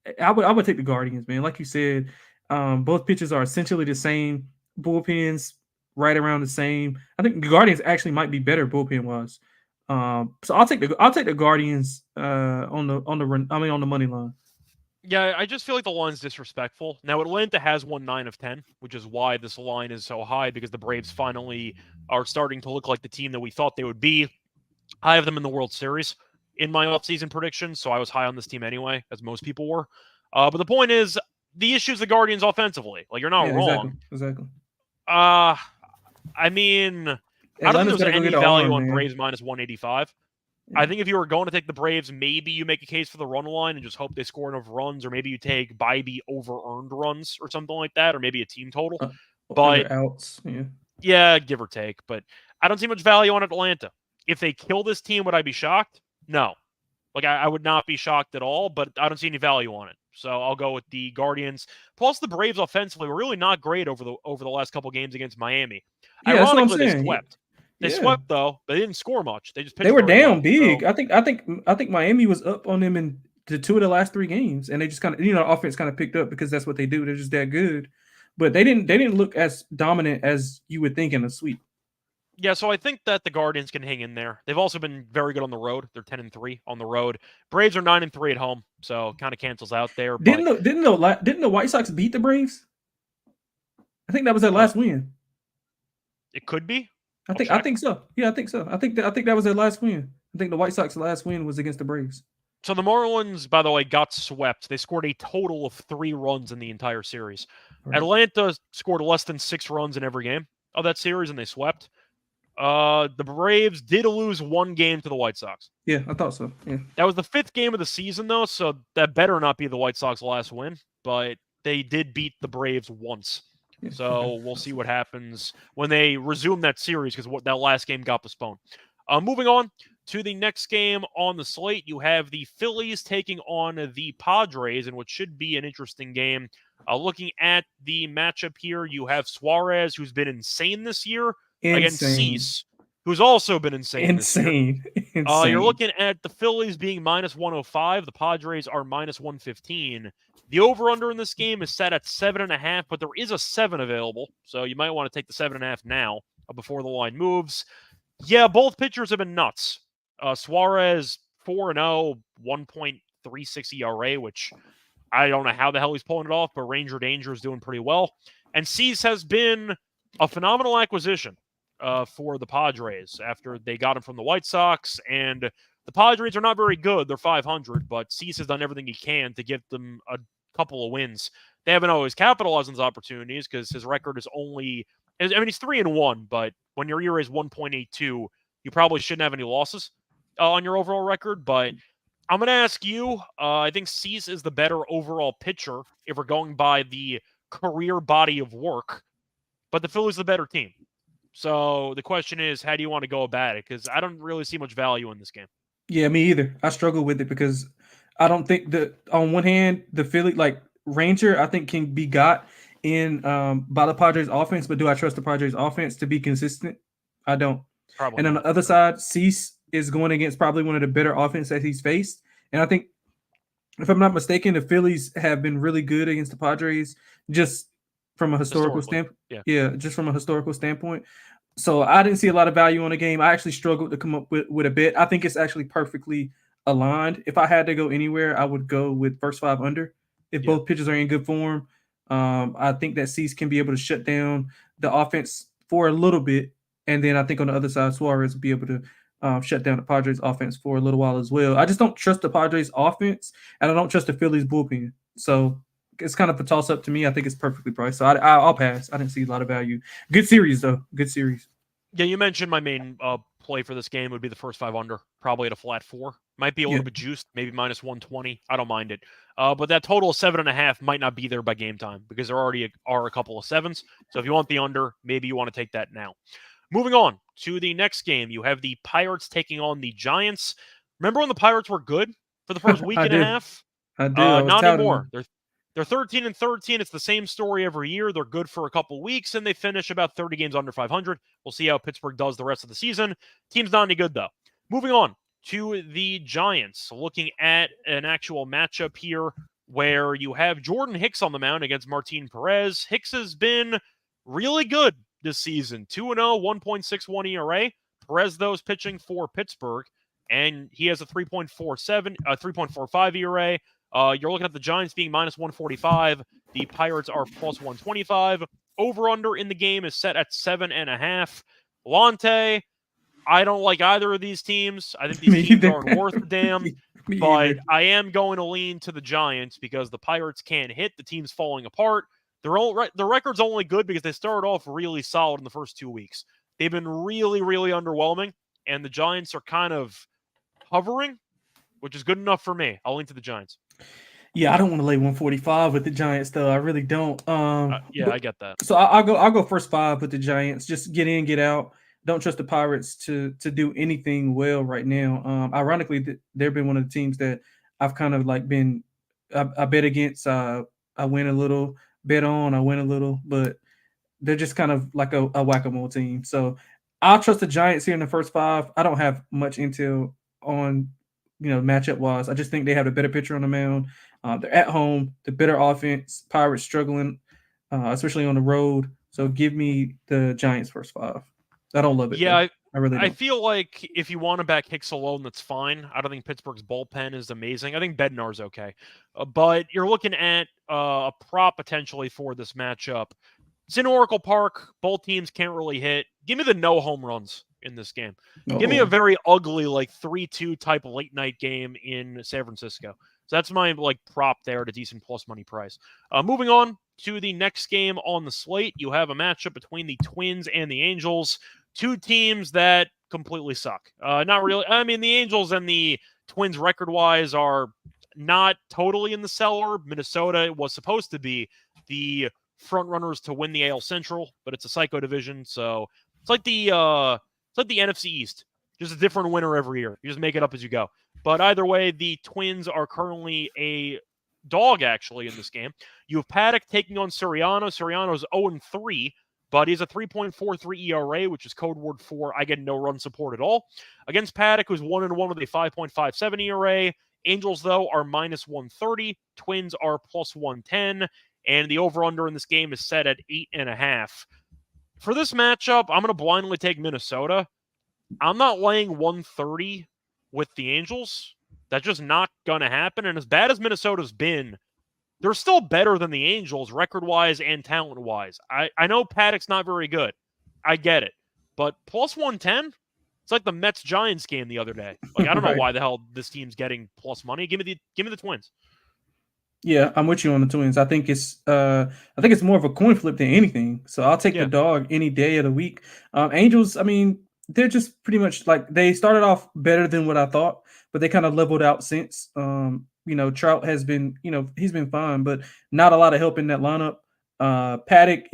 [SPEAKER 2] take the Guardians, man. Like you said, both pitchers are essentially the same. Bullpens right around the same. I think the Guardians actually might be better bullpen wise. So I'll take the Guardians on the money line.
[SPEAKER 1] Yeah, I just feel like the line's disrespectful. Now, Atlanta has won 9 of 10, which is why this line is so high, because the Braves finally are starting to look like the team that we thought they would be. I have them in the World Series in my offseason predictions, so I was high on this team anyway, as most people were. But the point is, the issue is the Guardians offensively. Like, you're not wrong.
[SPEAKER 2] Exactly.
[SPEAKER 1] I mean, I don't think
[SPEAKER 2] Atlanta's
[SPEAKER 1] there's
[SPEAKER 2] gotta go
[SPEAKER 1] any
[SPEAKER 2] get an
[SPEAKER 1] value
[SPEAKER 2] arm,
[SPEAKER 1] on
[SPEAKER 2] man.
[SPEAKER 1] Braves minus 185.
[SPEAKER 2] Yeah.
[SPEAKER 1] I think if you were going to take the Braves, maybe you make a case for the run line and just hope they score enough runs, or maybe you take Bybee over earned runs or something like that, or maybe a team total. But
[SPEAKER 2] Under outs,
[SPEAKER 1] yeah, give or take. But I don't see much value on Atlanta. If they kill this team, would I be shocked? No. Like, I would not be shocked at all, but I don't see any value on it. So I'll go with the Guardians. Plus, the Braves offensively were really not great over the last couple games against Miami.
[SPEAKER 2] Yeah, that's what I'm
[SPEAKER 1] Ironically, they
[SPEAKER 2] saying.
[SPEAKER 1] swept. They swept though, but they didn't score much. They just pitched
[SPEAKER 2] They were
[SPEAKER 1] very
[SPEAKER 2] down
[SPEAKER 1] well.
[SPEAKER 2] big.
[SPEAKER 1] So,
[SPEAKER 2] I think Miami was up on them in the 2 of the last 3 games, and they just kind of offense kind of picked up because that's what they do. They're just that good, but they didn't look as dominant as you would think in a sweep.
[SPEAKER 1] yeah, so I think that the Guardians can hang in there. They've also been very good on the road. They're 10-3 on the road. Braves are 9-3 at home, so kind of cancels out there. But
[SPEAKER 2] Didn't the White Sox beat the Braves? I think that was their last win.
[SPEAKER 1] It could be.
[SPEAKER 2] I think so. Yeah, I think so. I think that was their last win. I think the White Sox last win was against the Braves.
[SPEAKER 1] So the Marlins, by the way, got swept. They scored a total of 3 runs in the entire series. Right. Atlanta scored less than 6 runs in every game of that series, and they swept. The Braves did lose 1 game to the White Sox.
[SPEAKER 2] Yeah, I thought so. Yeah.
[SPEAKER 1] That was the 5th game of the season, though, so that better not be the White Sox last win. But they did beat the Braves once. Yeah, so we'll see what happens when they resume that series, because that last game got postponed. Moving on to the next game on the slate, you have the Phillies taking on the Padres in what should be an interesting game. Looking at the matchup here, you have Suarez, who's been insane this year, against Cease, who's also been insane this year. You're looking at the Phillies being minus 105. The Padres are minus 115. The over-under in this game is set at 7.5, but there is a 7 available, so you might want to take the 7.5 now before the line moves. Yeah, both pitchers have been nuts. Suarez, 4-0, 1.36 ERA, which I don't know how the hell he's pulling it off, but Ranger Danger is doing pretty well. And Cease has been a phenomenal acquisition for the Padres after they got him from the White Sox. And the Padres are not very good. They're 500, but Cease has done everything he can to give them a couple of wins. They haven't always capitalized on those opportunities because his record is only, I mean, he's 3-1, but when your ERA is 1.82, you probably shouldn't have any losses on your overall record. But I'm going to ask you, I think Cease is the better overall pitcher if we're going by the career body of work, but the Phillies are the better team. So the question is, how do you want to go about it? Because I don't really see much value in this game.
[SPEAKER 2] Yeah, me either. I struggle with it because I don't think that on one hand, the Philly, like Ranger, I think can be got in by the Padres offense, but do I trust the Padres offense to be consistent? I don't.
[SPEAKER 1] Probably
[SPEAKER 2] and on the other side, Cease is going against probably one of the better offenses that he's faced. And I think, if I'm not mistaken, the Phillies have been really good against the Padres just from a historical standpoint. Yeah, just from a historical standpoint. So I didn't see a lot of value on the game. I actually struggled to come up with a bet. I think it's actually perfectly aligned. If I had to go anywhere, I would go with first 5 under. If both pitchers are in good form, I think that Cease can be able to shut down the offense for a little bit. And then I think on the other side, Suarez will be able to shut down the Padres offense for a little while as well. I just don't trust the Padres offense, and I don't trust the Phillies bullpen. So it's kind of a toss-up to me. I think it's perfectly priced. So I'll pass. I didn't see a lot of value. Good series, though. Good series.
[SPEAKER 1] Yeah, you mentioned my main play for this game would be the first 5 under, probably at a flat 4. Might be a little bit juiced, maybe minus 120. I don't mind it. But that total of 7.5 might not be there by game time because there already are a couple of 7s. So if you want the under, maybe you want to take that now. Moving on to the next game, you have the Pirates taking on the Giants. Remember when the Pirates were good for the first week and a half?
[SPEAKER 2] I do.
[SPEAKER 1] Not anymore. They're 13-13. It's the same story every year. They're good for a couple weeks, and they finish about 30 games under 500. We'll see how Pittsburgh does the rest of the season. Team's not any good, though. Moving on to the Giants. Looking at an actual matchup here where you have Jordan Hicks on the mound against Martin Perez. Hicks has been really good this season. 2-0, 1.61 ERA. Perez, though, is pitching for Pittsburgh, and he has a 3.45 ERA. You're looking at the Giants being minus 145. The Pirates are plus 125. Over-under in the game is set at 7.5. Lonte, I don't like either of these teams. I think these teams aren't worth a damn. But I am going to lean to the Giants because the Pirates can't hit. The team's falling apart. The record's only good because they started off really solid in the first 2 weeks. They've been really, really underwhelming, and the Giants are kind of hovering, which is good enough for me. I'll lean to the Giants.
[SPEAKER 2] Yeah, I don't want to lay 145 with the Giants, though. I really don't.
[SPEAKER 1] I get that.
[SPEAKER 2] So I'll go first 5 with the Giants. Just get in, get out. Don't trust the Pirates to do anything well right now. Ironically, they've been one of the teams that I've kind of like been I bet against. I win a little, bet on, I win a little, but they're just kind of like a whack-a-mole team. So I'll trust the Giants here in the first 5. I don't have much intel on matchup wise. I just think they have a better pitcher on the mound. They're at home, the better offense. Pirates struggling, especially on the road. So give me the Giants first 5. I don't love it.
[SPEAKER 1] Yeah,
[SPEAKER 2] I really don't.
[SPEAKER 1] I feel like if you want to back Hicks alone, that's fine. I don't think Pittsburgh's bullpen is amazing. I think Bednar's okay. But you're looking at a prop potentially for this matchup. It's in Oracle Park. Both teams can't really hit. Give me the no home runs in this game. Give me a very ugly, 3-2 type late night game in San Francisco. So that's my prop there at a decent plus money price. Moving on to the next game on the slate, you have a matchup between the Twins and the Angels. Two teams that completely suck. Not really. I mean, the Angels and the Twins record-wise are not totally in the cellar. Minnesota was supposed to be the front runners to win the AL Central, but it's a psycho division, so it's like the NFC East. Just a different winner every year. You just make it up as you go. But either way, the Twins are currently a dog, actually, in this game. You have Paddock taking on Soriano. Soriano's 0-3, but he's a 3.43 ERA, which is code word for I get no run support at all. Against Paddock, who's 1-1 with a 5.57 ERA. Angels, though, are minus 130. Twins are plus 110. And the over-under in this game is set at 8.5. For this matchup, I'm going to blindly take Minnesota. I'm not laying 130 with the Angels. That's just not going to happen. And as bad as Minnesota's been, they're still better than the Angels record-wise and talent-wise. I know Paddock's not very good. I get it. But plus 110? It's like the Mets-Giants game the other day. I don't know why the hell this team's getting plus money. Give me the Twins.
[SPEAKER 2] Yeah, I'm with you on the Twins. I think it's more of a coin flip than anything. So I'll take the dog any day of the week. Angels, I mean, they're just pretty much they started off better than what I thought, but they kind of leveled out since. Trout has been, he's been fine, but not a lot of help in that lineup. Paddock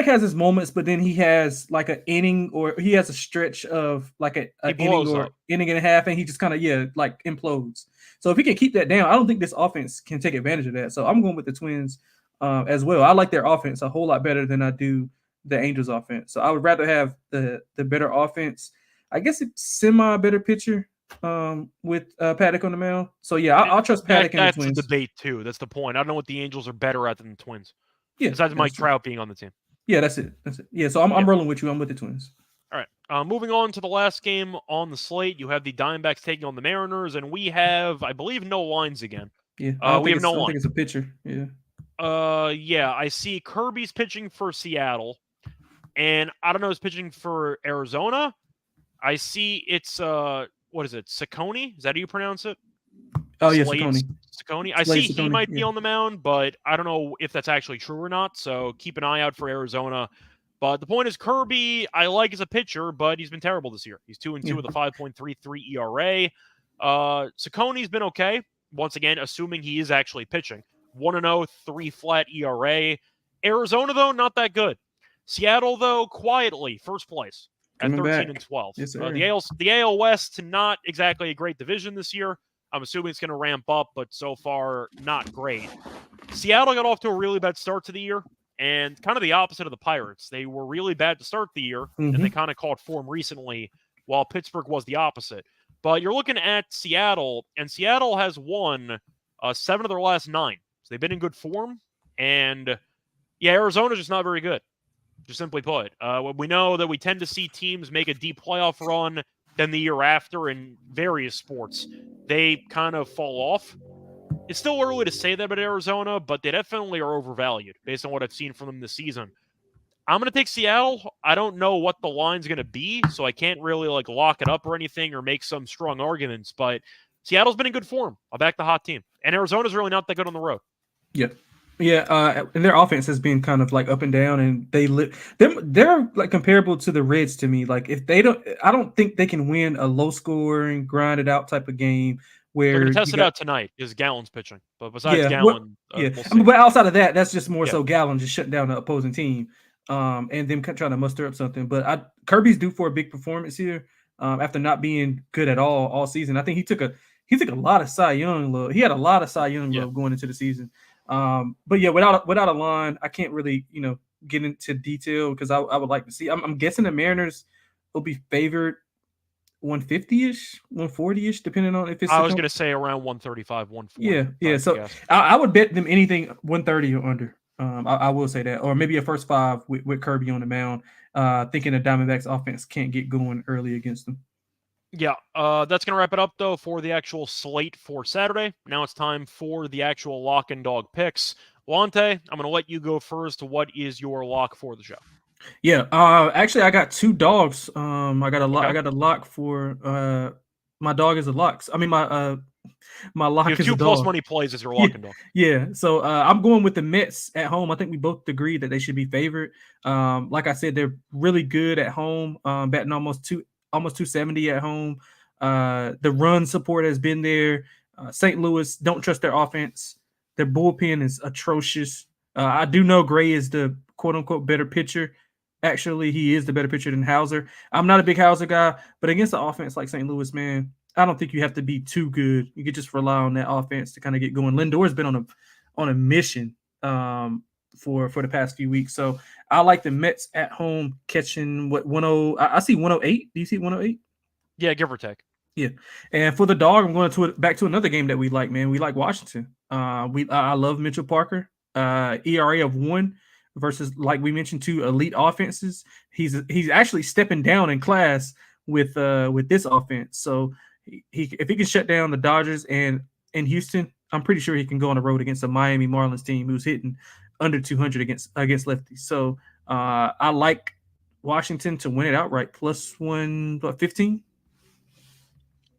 [SPEAKER 2] has his moments, but then he has an inning, or he has a stretch of an inning or inning and a half, and he just kind of implodes. So if he can keep that down, I don't think this offense can take advantage of that. So I'm going with the Twins as well. I like their offense a whole lot better than I do the Angels offense. So I would rather have the better offense. I guess it's semi-better pitcher with Paddock on the mound. So yeah, I'll trust Paddock and the Twins.
[SPEAKER 1] That's the debate too. That's the point. I don't know what the Angels are better at than the Twins.
[SPEAKER 2] Yeah,
[SPEAKER 1] besides Mike Trout being on the team.
[SPEAKER 2] Yeah, that's it. Yeah, so I'm rolling with you. I'm with the Twins.
[SPEAKER 1] All right. Moving on to the last game on the slate, you have the Diamondbacks taking on the Mariners, and we have, I believe, no lines again.
[SPEAKER 2] Yeah, we have no line. I think it's a pitcher. Yeah.
[SPEAKER 1] I see Kirby's pitching for Seattle, and I don't know who's pitching for Arizona. I see it's what is it? Ciccone? Is that how you pronounce it?
[SPEAKER 2] Oh, yeah, Ciccone.
[SPEAKER 1] I see he might be on the mound, but I don't know if that's actually true or not, so keep an eye out for Arizona. But the point is, Kirby, I like as a pitcher, but he's been terrible this year. He's 2-2 with a 5.33 ERA. Ciccone's been okay, once again, assuming he is actually pitching. 1-0, 3 flat ERA. Arizona, though, not that good. Seattle, though, quietly, first place at 13-12.
[SPEAKER 2] Yes,
[SPEAKER 1] the AL West, not exactly a great division this year. I'm assuming it's going to ramp up, but so far, not great. Seattle got off to a really bad start to the year, and kind of the opposite of the Pirates. They were really bad to start the year, and they kind of caught form recently, while Pittsburgh was the opposite. But you're looking at Seattle, and Seattle has won 7 of their last 9. So they've been in good form, and Arizona's just not very good. just simply put. We know that we tend to see teams make a deep playoff run, then the year after in various sports, they kind of fall off. It's still early to say that about Arizona, but they definitely are overvalued based on what I've seen from them this season. I'm going to take Seattle. I don't know what the line's going to be, so I can't really lock it up or anything or make some strong arguments, but Seattle's been in good form. I'll back the hot team. And Arizona's really not that good on the road.
[SPEAKER 2] Yeah. Yeah, and their offense has been kind of up and down, and they're comparable to the Reds to me. If they don't, I don't think they can win a low scoring, grinded out type of game
[SPEAKER 1] They're
[SPEAKER 2] where
[SPEAKER 1] going to test it out tonight because Gallen's pitching. But besides
[SPEAKER 2] yeah,
[SPEAKER 1] Gallen,
[SPEAKER 2] yeah.
[SPEAKER 1] we'll
[SPEAKER 2] I mean,
[SPEAKER 1] see.
[SPEAKER 2] but outside of that, that's just more
[SPEAKER 1] Yeah.
[SPEAKER 2] so Gallen just shutting down the opposing team, and them trying to muster up something. But Kirby's due for a big performance here, after not being good at all season. I think he took a lot of Cy Young love. He had a lot of Cy Young love going into the season. But yeah, without a line, I can't really get into detail because I would like to see. I'm guessing the Mariners will be favored 150-ish, 140-ish, depending on if it's.
[SPEAKER 1] I was going to say around 135, 140.
[SPEAKER 2] Yeah. So I would bet them anything 130 or under. I will say that, or maybe a first five with Kirby on the mound. Thinking the Diamondbacks offense can't get going early against them.
[SPEAKER 1] Yeah, that's going to wrap it up, though, for the actual slate for Saturday. Now it's time for the actual lock and dog picks. Lonte, I'm going to let you go first. What is your lock for the show?
[SPEAKER 2] Yeah, actually, I got two dogs. I got a lock. Okay. I got a lock for my dog is a lock. I mean, my lock
[SPEAKER 1] you have
[SPEAKER 2] is
[SPEAKER 1] two
[SPEAKER 2] a
[SPEAKER 1] plus
[SPEAKER 2] dog.
[SPEAKER 1] money plays as your lock and dog.
[SPEAKER 2] Yeah, so I'm going with the Mets at home. I think we both agree that they should be favored. Like I said, they're really good at home, batting almost 270 at home. The run support has been there. St. Louis don't trust their offense. Their bullpen is atrocious. I do know Gray is the quote unquote better pitcher. Actually, he is the better pitcher than Hauser. I'm not a big Hauser guy, but against the offense like St. Louis, man, I don't think you have to be too good. You could just rely on that offense to kind of get going. Lindor's been on a mission for the past few weeks. So I like the Mets at home catching 10. I see 108. Do you see 108?
[SPEAKER 1] Yeah, give or take.
[SPEAKER 2] Yeah. And for the dog, I'm going back to another game that we like, man. We like Washington. I love Mitchell Parker. ERA of 1 versus, like we mentioned, 2 elite offenses. He's actually stepping down in class with this offense. So if he can shut down the Dodgers and in Houston, I'm pretty sure he can go on the road against a Miami Marlins team who's hitting under 200 against lefties. So I like Washington to win it outright, plus 115.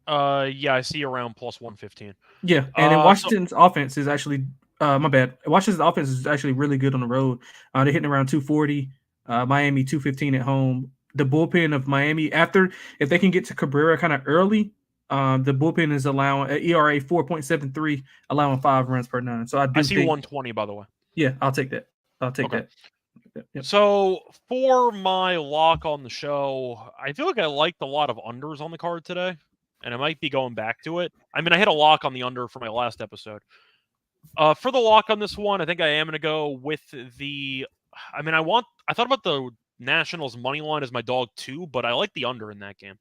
[SPEAKER 1] Yeah, I see around plus 115.
[SPEAKER 2] Yeah, and then Washington's offense is actually my bad. Washington's offense is actually really good on the road. They're hitting around 240. Miami 215 at home. The bullpen of Miami, if they can get to Cabrera kind of early, the bullpen is allowing ERA 4.73, allowing 5 runs per 9. So I
[SPEAKER 1] see 120, by the way.
[SPEAKER 2] Yeah, I'll take that. That.
[SPEAKER 1] Yep. So for my lock on the show, I feel like I liked a lot of unders on the card today, and I might be going back to it. I mean, I hit a lock on the under for my last episode. For the lock on this one, I think I am going to go with the. I mean, I thought about the Nationals money line as my dog too, but I like the under in that game.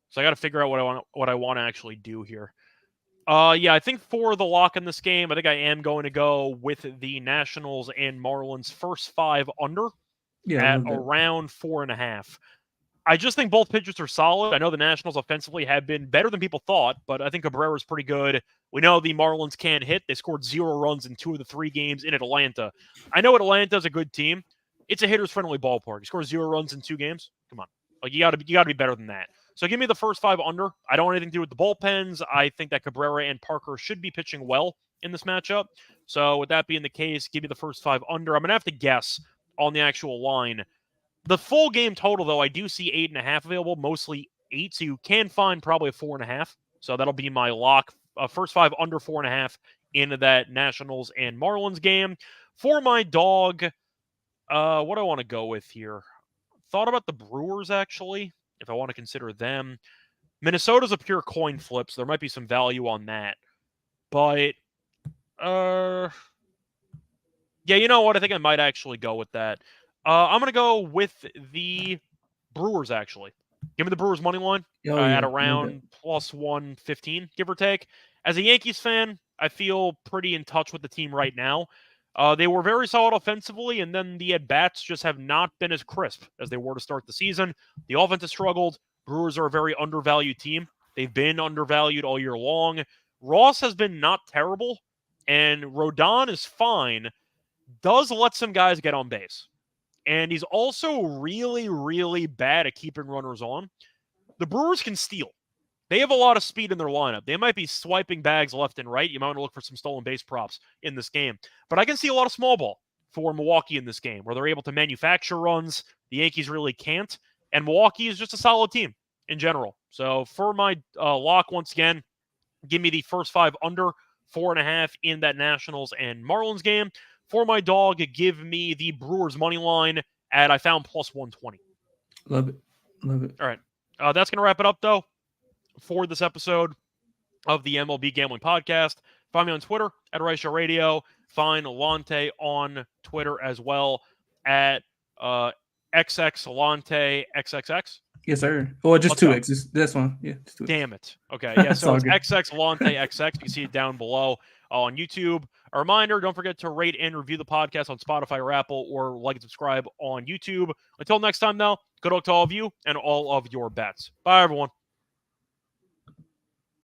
[SPEAKER 1] So I got to figure out what I want to actually do here. Yeah, I think for the lock in this game, I think I am going to go with the Nationals and Marlins first 5 under at around 4.5. I just think both pitchers are solid. I know the Nationals offensively have been better than people thought, but I think Cabrera's pretty good. We know the Marlins can't hit. They scored 0 runs in 2 of the 3 games in Atlanta. I know Atlanta's a good team. It's a hitter's friendly ballpark. You score 0 runs in 2 games. Come on, you got to be better than that. So give me the first 5 under. I don't want anything to do with the bullpens. I think that Cabrera and Parker should be pitching well in this matchup. So with that being the case, give me the first 5 under. I'm gonna have to guess on the actual line. The full game total, though, I do see 8.5 available, mostly 8. So you can find probably a 4.5. So that'll be my lock. First 5 under 4.5 into that Nationals and Marlins game. For my dog, what do I want to go with here? Thought about the Brewers, actually, if I want to consider them. Minnesota's a pure coin flip, so there might be some value on that. But, yeah, you know what? I think I might actually go with that. I'm going to go with the Brewers, actually. Give me the Brewers money line at around plus 115, give or take. As a Yankees fan, I feel pretty in touch with the team right now. They were very solid offensively, and then the at-bats just have not been as crisp as they were to start the season. The offense has struggled. Brewers are a very undervalued team. They've been undervalued all year long. Ross has been not terrible, and Rodon is fine. Does let some guys get on base. And he's also really, really bad at keeping runners on. The Brewers can steal. They have a lot of speed in their lineup. They might be swiping bags left and right. You might want to look for some stolen base props in this game. But I can see a lot of small ball for Milwaukee in this game, where they're able to manufacture runs. The Yankees really can't. And Milwaukee is just a solid team in general. So for my lock, once again, give me the first 5 under 4.5 in that Nationals and Marlins game. For my dog, give me the Brewers money line at, I found, plus 120.
[SPEAKER 2] Love it. Love it.
[SPEAKER 1] All right. That's going to wrap it up, though, for this episode of the MLB Gambling Podcast. Find me on Twitter at Reichel Radio. Find Lonte on Twitter as well at XXLonte XXX.
[SPEAKER 2] Yes, sir. Or just 2 X's. This one. Yeah. Just 2 X's.
[SPEAKER 1] Damn it. Okay. Yeah. So it's XXLonte XX. You can see it down below on YouTube. A reminder, don't forget to rate and review the podcast on Spotify or Apple, or like and subscribe on YouTube. Until next time, though, good luck to all of you and all of your bets. Bye, everyone.